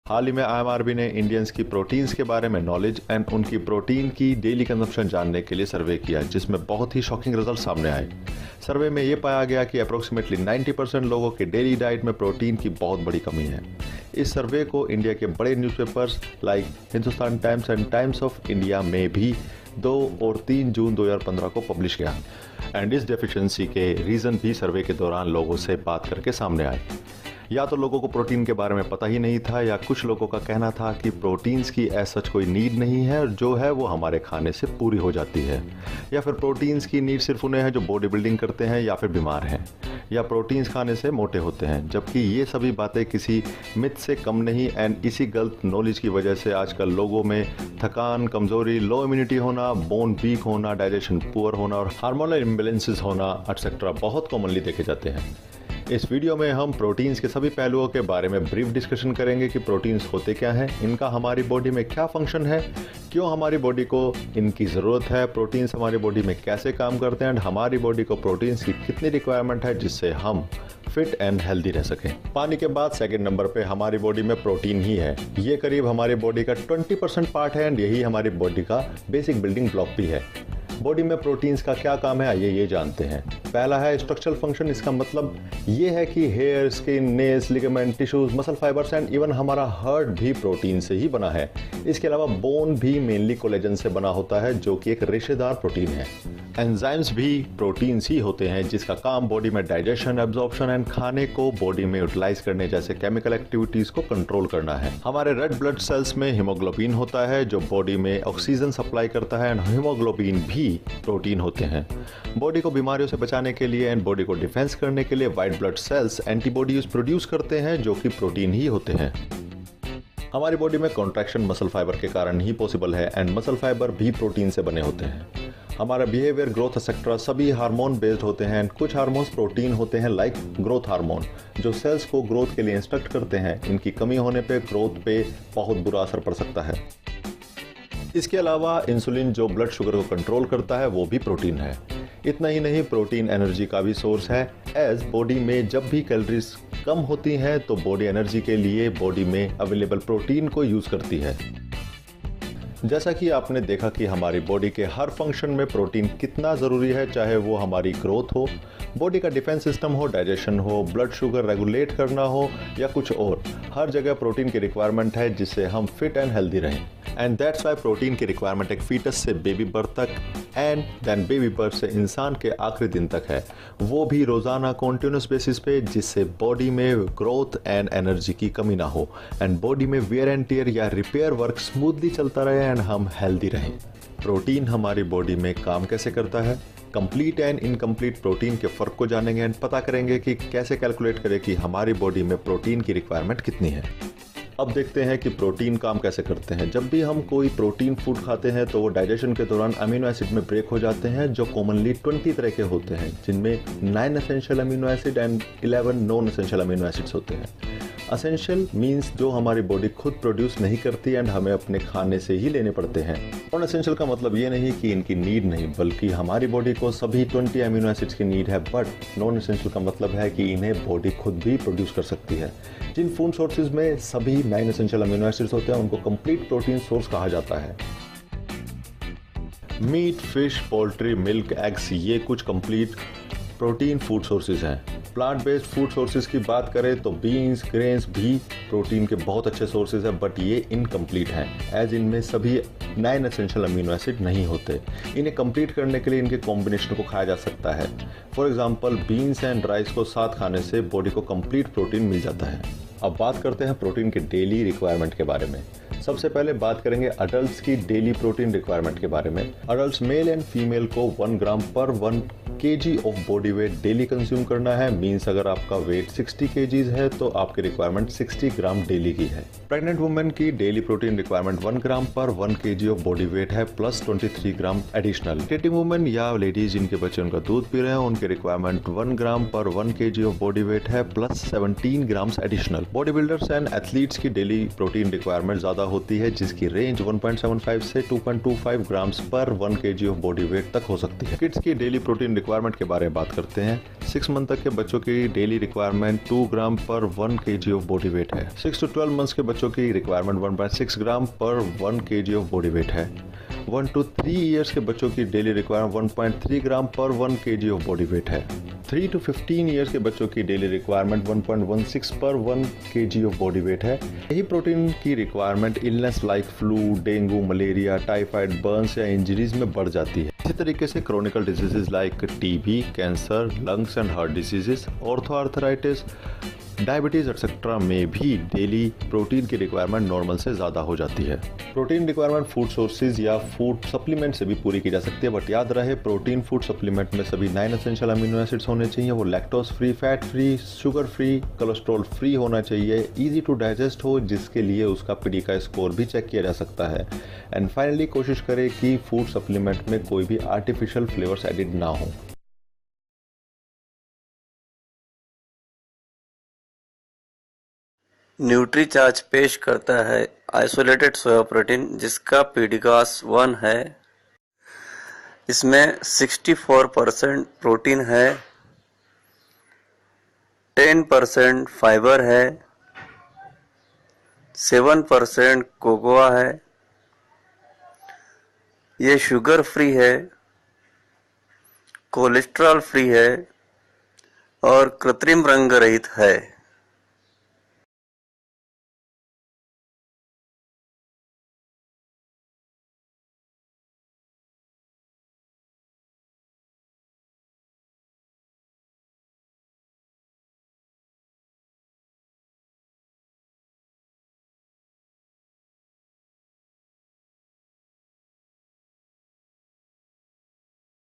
हाल ही में आईएमआरबी ने इंडियंस की प्रोटीन्स के बारे में नॉलेज एंड उनकी प्रोटीन की डेली कंजम्पशन जानने के लिए सर्वे किया, जिसमें बहुत ही शॉकिंग रिजल्ट सामने आए। सर्वे में ये पाया गया कि अप्रोक्सीमेटली 90% लोगों के डेली डाइट में प्रोटीन की बहुत बड़ी कमी है। इस सर्वे को इंडिया के बड़े newspapers like Hindustan times and times of India में भी 2 और 3 जून 2015 को पब्लिश किया एंड इस डेफिशिएंसी के रीज़न भी सर्वे के दौरान लोगों से बात करके सामने आए। या तो लोगों को प्रोटीन के बारे में पता ही नहीं था, या कुछ लोगों का कहना था कि प्रोटीन्स की एज सच कोई नीड नहीं है और जो है वो हमारे खाने से पूरी हो जाती है, या फिर प्रोटीन्स की नीड सिर्फ उन्हें है जो बॉडी बिल्डिंग करते हैं या फिर बीमार हैं, या प्रोटीन्स खाने से मोटे होते हैं। जबकि ये सभी बातें किसी मिथ से कम नहीं एंड इसी गलत नॉलेज की वजह से आजकल लोगों में थकान, कमजोरी, लो इम्यूनिटी होना, बोन वीक होना, डाइजेशन पुअर होना और हार्मोनल इम्बैलेंसेस होना एटसेट्रा बहुत कॉमनली देखे जाते हैं। इस वीडियो में हम प्रोटीन्स के सभी पहलुओं के बारे में ब्रीफ डिस्कशन करेंगे कि प्रोटीन्स होते क्या हैं, इनका हमारी बॉडी में क्या फंक्शन है, क्यों हमारी बॉडी को इनकी ज़रूरत है, प्रोटीन्स हमारी बॉडी में कैसे काम करते हैं एंड हमारी बॉडी को प्रोटीन्स की कितनी रिक्वायरमेंट है जिससे हम फिट एंड हेल्दी रह सकें। पानी के बाद सेकंड नंबर पे हमारी बॉडी में प्रोटीन ही है। ये करीब हमारी बॉडी का 20% पार्ट है एंड यही हमारी बॉडी का बेसिक बिल्डिंग ब्लॉक भी है। बॉडी में प्रोटीन्स का क्या काम है आइए ये जानते हैं। पहला है स्ट्रक्चरल फंक्शन। इसका मतलब ये है कि hair, skin, nails, ligament, tissues, muscle fibres and even हमारा हार्ट भी प्रोटीन से ही बना है। इसके अलावा बोन भी मेनली कोलेजन से बना होता है जो कि एक रेशेदार प्रोटीन है। एंजाइम्स भी प्रोटीन्स ही होते हैं जिसका काम बॉडी में डाइजेशन, एब्जॉर्प्शन एंड खाने को बॉडी में यूटिलाइज करने जैसे केमिकल एक्टिविटीज को कंट्रोल करना है। हमारे रेड ब्लड सेल्स में हीमोग्लोबिन होता है जो बॉडी में ऑक्सीजन सप्लाई करता है एंड हीमोग्लोबिन भी प्रोटीन होते हैं। बॉडी को बीमारियों से बचाने के लिए एंड बॉडी को डिफेंस करने के लिए white blood cells antibodies produce करते हैं जो कि प्रोटीन ही होते हैं। हमारी बॉडी में कॉन्ट्रैक्शन मसल फाइबर के कारण ही पॉसिबल है एंड मसल फाइबर भी प्रोटीन से बने होते हैं। हमारा बिहेवियर, ग्रोथ एक्सेट्रा सभी हार्मोन बेस्ड होते हैं एंड कुछ हार्मोन्स प्रोटीन होते हैं लाइक ग्रोथ हार्मोन जो सेल्स को ग्रोथ के लिए इंस्ट्रक्ट करते हैं। इनकी कमी होने पे ग्रोथ पे बहुत बुरा असर पड़ सकता है। इसके अलावा इंसुलिन जो ब्लड शुगर को कंट्रोल करता है वो भी प्रोटीन है। इतना ही नहीं, प्रोटीन एनर्जी का भी सोर्स है। एज बॉडी में जब भी कैलोरीज कम होती हैं तो बॉडी एनर्जी के लिए बॉडी में अवेलेबल प्रोटीन को यूज करती है। जैसा कि आपने देखा कि हमारी बॉडी के हर फंक्शन में प्रोटीन कितना ज़रूरी है, चाहे वो हमारी ग्रोथ हो, बॉडी का डिफेंस सिस्टम हो, डाइजेशन हो, ब्लड शुगर रेगुलेट करना हो या कुछ और, हर जगह प्रोटीन की रिक्वायरमेंट है जिससे हम फिट एंड हेल्दी रहें। एंड दैट्स वाई प्रोटीन की रिक्वायरमेंट एक फीटस से बेबी बर्थ तक एंड देन बेबी बर्थ से इंसान के आखिरी दिन तक है, वो भी रोज़ाना कॉन्टिन्यूस बेसिस पे, जिससे बॉडी में ग्रोथ एंड एनर्जी की कमी ना हो एंड बॉडी में वेयर एंड टियर या रिपेयर वर्क स्मूथली चलता रहे एंड हम हेल्दी रहें। प्रोटीन हमारी बॉडी में काम कैसे करता है, कंप्लीट एंड इनकम्प्लीट प्रोटीन के फ़र्क को जानेंगे एंड पता करेंगे कि कैसे कैलकुलेट करें कि हमारी बॉडी में प्रोटीन की रिक्वायरमेंट कितनी है। अब देखते हैं कि प्रोटीन काम कैसे करते हैं। जब भी हम कोई प्रोटीन फूड खाते हैं तो वो डाइजेशन के दौरान अमीनो एसिड में ब्रेक हो जाते हैं जो कॉमनली 20 तरह के होते हैं, जिनमें 9 essential amino acid and 11 non essential amino acids होते हैं। असेंशियल मीन्स जो हमारी बॉडी खुद प्रोड्यूस नहीं करती एंड हमें अपने खाने से ही लेने पड़ते हैं। नॉन एसेंशियल का मतलब ये नहीं कि इनकी नीड नहीं, बल्कि हमारी बॉडी को सभी 20 अमीनो एसिड्स की नीड है, बट नॉन एसेंशियल का मतलब है कि इन्हें बॉडी खुद भी प्रोड्यूस कर सकती है। जिन फूड सोर्सेज में सभी 9 एसेंशियल अमीनो एसिड्स होते हैं उनको कंप्लीट प्रोटीन सोर्स कहा जाता है। Meat, fish, poultry, milk, eggs, ये कुछ कंप्लीट प्रोटीन फूड सोर्सेज हैं। प्लांट बेस्ड फूड सोर्सेज की बात करें तो बीन्स, ग्रेन्स भी प्रोटीन के बहुत अच्छे सोर्सेज हैं, बट ये इनकम्प्लीट हैं एज इनमें सभी 9 एसेंशियल अमीनो एसिड नहीं होते। इन्हें कंप्लीट करने के लिए इनके कॉम्बिनेशन को खाया जा सकता है। For example beans and rice को साथ खाने से बॉडी को कंप्लीट प्रोटीन मिल जाता है। अब बात करते हैं प्रोटीन की डेली रिक्वायरमेंट के बारे में। सबसे पहले बात करेंगे अडल्ट्स की डेली प्रोटीन रिक्वायरमेंट के बारे में। अडल्ट्स मेल एंड फीमेल को 1 ग्राम पर 1 kg of body weight daily consume करना है। मीन्स अगर आपका वेट 60 kg है तो आपकी रिक्वायरमेंट 60 ग्राम डेली की है। प्रेग्नेंट वुमेन की डेली प्रोटीन रिक्वायरमेंट 1 ग्राम पर 1 kg ऑफ बॉडी वेट है प्लस 23 ग्राम एडिशनल। लैक्टेटिंग वुमेन या लेडीज जिनके बच्चे उनका दूध पी रहे हैं उनकी रिक्वायरमेंट 1 ग्राम पर 1 kg ऑफ बॉडी वेट है plus 17 grams additional. Body builders and athletes की डेली प्रोटीन रिक्वायरमेंट ज्यादा होती है जिसकी रेंज 1.75 से 2.25 ग्राम्स पर 1 kg ऑफ बॉडी वेट तक हो सकती है। किड्स की डेली प्रोटीन रिक्वायरमेंट के बारे में बात करते हैं। 6 मंथ तक के बच्चों की डेली रिक्वायरमेंट 2 ग्राम पर 1 kg ऑफ बॉडी वेट है। 6 to 12 मंथ्स के बच्चों की रिक्वायरमेंट 1.6 ग्राम पर 1 kg ऑफ बॉडी वेट है। 1 to 3 ईयर्स के बच्चों की डेली रिक्वायरमेंट 1.3 ग्राम पर 1 kg ऑफ बॉडी वेट है। 3 to 15 ईयर्स के बच्चों की डेली रिक्वायरमेंट 1.16 पर 1 kg ऑफ बॉडी वेट है। यही प्रोटीन की requirement illness like flu, dengue, malaria, typhoid, burns या इंजरीज में बढ़ जाती है। इसी तरीके से chronical diseases like TB, cancer, lungs and heart diseases, orthoarthritis, diabetes etcetera में भी डेली प्रोटीन की रिक्वायरमेंट नॉर्मल से ज़्यादा हो जाती है। प्रोटीन रिक्वायरमेंट फूड सोर्सेज या फूड सप्लीमेंट से भी पूरी की जा सकती है, बट याद रहे प्रोटीन फूड सप्लीमेंट में सभी 9 एसेंशियल अमीनो एसिड्स होने चाहिए। वो lactose free, fat free, sugar free, cholesterol free होना चाहिए, इजी टू डाइजेस्ट हो, जिसके लिए उसका पीडी का स्कोर भी चेक किया जा सकता है। एंड फाइनली कोशिश करें कि फूड सप्लीमेंट में कोई भी आर्टिफिशियल फ्लेवर्स एडिड ना हो। न्यूट्रीचार्ज पेश करता है आइसोलेटेड सोया प्रोटीन जिसका पीडीकास 1 है। इसमें 64% प्रोटीन है, 10% फाइबर है, 7% कोकोआ है। ये शुगर फ्री है, कोलेस्ट्रॉल फ्री है और कृत्रिम रंग रहित है।